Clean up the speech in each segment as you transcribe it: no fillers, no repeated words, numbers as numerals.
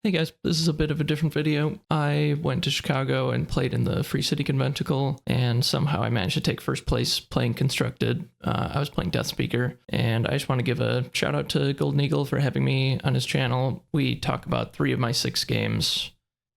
Hey guys, this is a bit of a different video. I went to Chicago and played in the free City Conventicle, and somehow I managed to take first place playing Constructed. I was playing Deathspeaker, and I just want to give a shout out to Golden Eagle for having me on his channel. We talk about 3 of my 6 games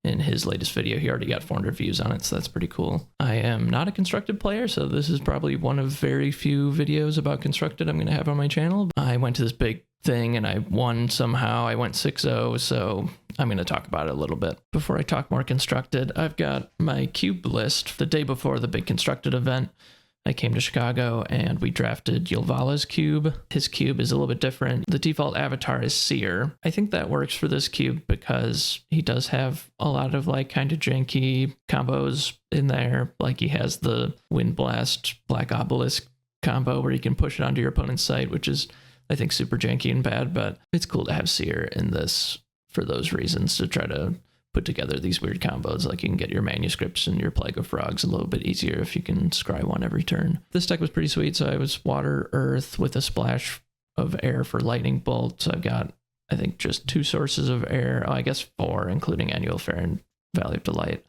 in his latest video. He already got 400 views on it, so that's pretty cool. I am not a Constructed player, so this is probably one of very few videos about Constructed I'm going to have on my channel. I went to this big thing and I won somehow. I went 6-0, so I'm going to talk about it a little bit. Before I talk more Constructed, I've got my cube list. The day before the big Constructed event, I came to Chicago and we drafted Yulvala's cube. His cube is a little bit different. The default avatar is Seer. I think that works for this cube because he does have a lot of like kind of janky combos in there. Like he has the Wind Blast Black Obelisk combo where you can push it onto your opponent's site, which is I think super janky and bad, but it's cool to have Seer in this for those reasons, to try to put together these weird combos. Like you can get your manuscripts and your Plague of Frogs a little bit easier if you can scry one every turn. This deck was pretty sweet, so I was Water, Earth with a splash of air for Lightning Bolt. So I've got, I think, just 2 sources of air. Oh, I guess 4, including Annual Fair and Valley of Delight.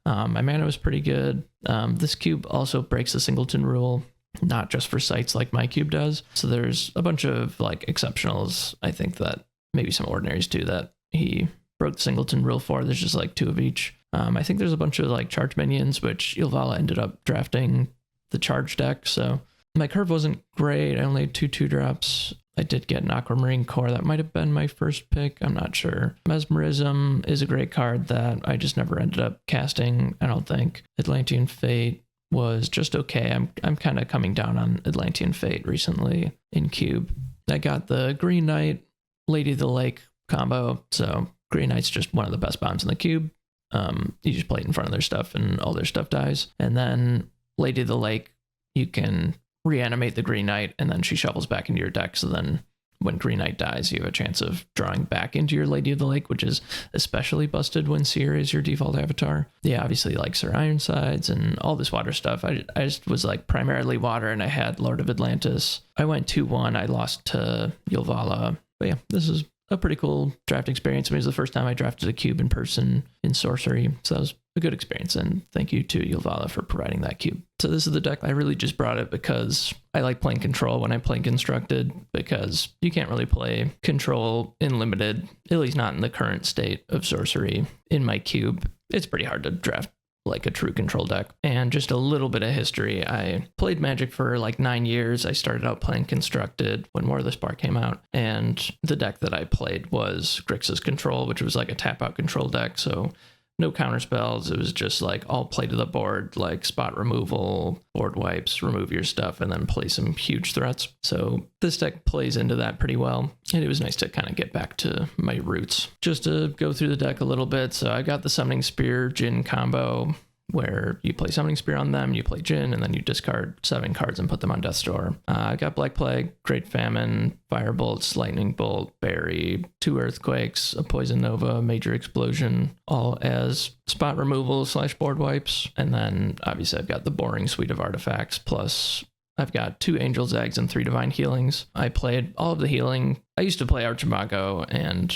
My mana was pretty good. This cube also breaks the singleton rule, not just for sites like my cube does. So there's a bunch of like exceptionals, I think, that maybe some ordinaries too, that he broke the singleton rule for. There's just like 2 of each. I think there's a bunch of like charge minions, which Yulvala ended up drafting the charge deck. So my curve wasn't great. I only had 2 2-drops. I did get an Aquamarine Core. That might have been my first pick. I'm not sure. Mesmerism is a great card that I just never ended up casting, I don't think. Atlantean Fate was just okay. I'm kind of coming down on Atlantean Fate recently in cube. I got the Green Knight, Lady of the Lake combo. So Green Knight's just one of the best bombs in the cube. You just play it in front of their stuff and all their stuff dies. And then Lady of the Lake, you can reanimate the Green Knight and then she shovels back into your deck. So then when Green Knight dies, you have a chance of drawing back into your Lady of the Lake, which is especially busted when Seer is your default avatar. Yeah, obviously likes her Ironsides and all this water stuff. I just was like primarily water, and I had Lord of Atlantis. I went 2-1. I lost to Yulvala. But yeah, this is a pretty cool draft experience. I mean, it was the first time I drafted a cube in person in Sorcery, so that was a good experience, and thank you to Yulvala for providing that cube. So this is the deck. I really just brought it because I like playing Control when I'm playing Constructed, because you can't really play Control in Limited, at least not in the current state of Sorcery. In my cube, it's pretty hard to draft like a true Control deck. And just a little bit of history. I played Magic for like 9 years. I started out playing Constructed when War of the Spark came out, and the deck that I played was Grixis Control, which was like a tap out control deck. So no counter spells. It was just like all play to the board, like spot removal, board wipes, remove your stuff, and then play some huge threats. So this deck plays into that pretty well, and it was nice to kind of get back to my roots. Just to go through the deck a little bit, so I got the Summoning Spear Jin combo, where you play Summoning Spear on them, you play Jin, and then you discard 7 cards and put them on Death's Door. I got Black Plague, Great Famine, Firebolts, Lightning Bolt, Berry, 2 Earthquakes, a Poison Nova, Major Explosion, all as spot removal / board wipes. And then obviously I've got the boring suite of artifacts, plus I've got 2 Angel Zags and 3 Divine Healings. I played all of the healing. I used to play Archimago, and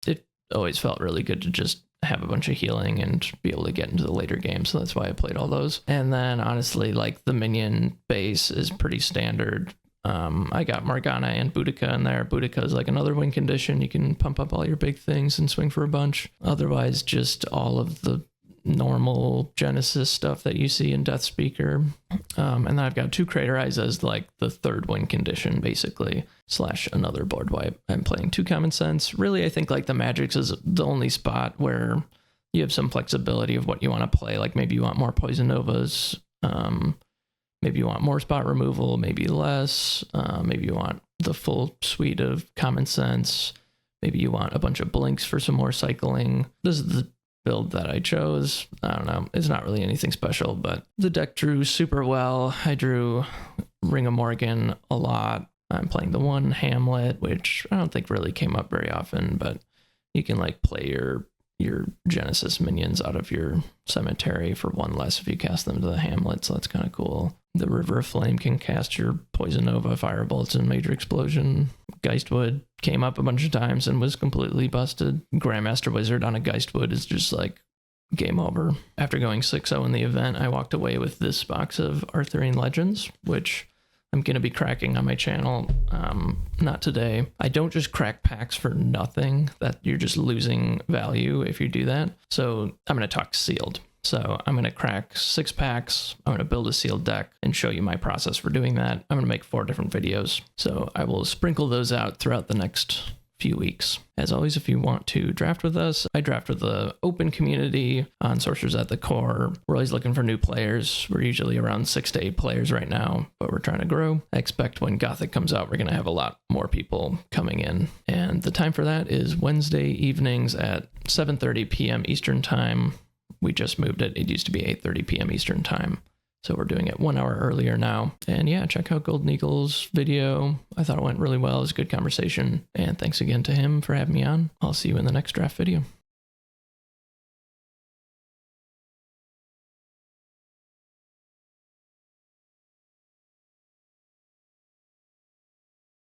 it always felt really good to just have a bunch of healing and be able to get into the later games, so that's why I played all those. And then honestly, like the minion base is pretty standard. I got Morgana and Boudica in there. Boudica is like another win condition. You can pump up all your big things and swing for a bunch. Otherwise, just all of the normal Genesis stuff that you see in Deathspeaker. And then I've got 2 Crater Eyes as like the 3rd win condition, basically, / another board wipe. I'm playing 2 Common Sense. Really, I think like the Magic's is the only spot where you have some flexibility of what you want to play. Like maybe you want more Poison Novas, maybe you want more spot removal, maybe less, maybe you want the full suite of Common Sense, maybe you want a bunch of blinks for some more cycling. This is the build that I chose. I don't know, it's not really anything special, but the deck drew super well. I drew Ring of Morgan a lot. I'm playing the 1 Hamlet, which I don't think really came up very often, but you can like play your your Genesis minions out of your cemetery for 1 less if you cast them to the hamlet, so that's kind of cool. The River of Flame can cast your Poison Nova, Firebolts, and Major Explosion. Geistwood came up a bunch of times and was completely busted. Grandmaster Wizard on a Geistwood is just like game over. After going 6-0 in the event, I walked away with this box of Arthurian Legends, which I'm going to be cracking on my channel. Not today. I don't just crack packs for nothing. That you're just losing value if you do that. So I'm going to talk sealed. So I'm going to crack 6 packs. I'm going to build a sealed deck and show you my process for doing that. I'm going to make 4 different videos. So I will sprinkle those out throughout the next few weeks. As always, if you want to draft with us, I draft with the open community on Sorcerers at the Core. We're always looking for new players. We're usually around 6 to 8 players right now, but we're trying to grow. I expect when Gothic comes out, we're going to have a lot more people coming in. And the time for that is Wednesday evenings at 7:30 p.m. Eastern Time. We just moved it. It used to be 8:30 p.m. Eastern Time. So we're doing it 1 hour earlier now. And yeah, check out Golden Eagle's video. I thought it went really well. It was a good conversation. And thanks again to him for having me on. I'll see you in the next draft video.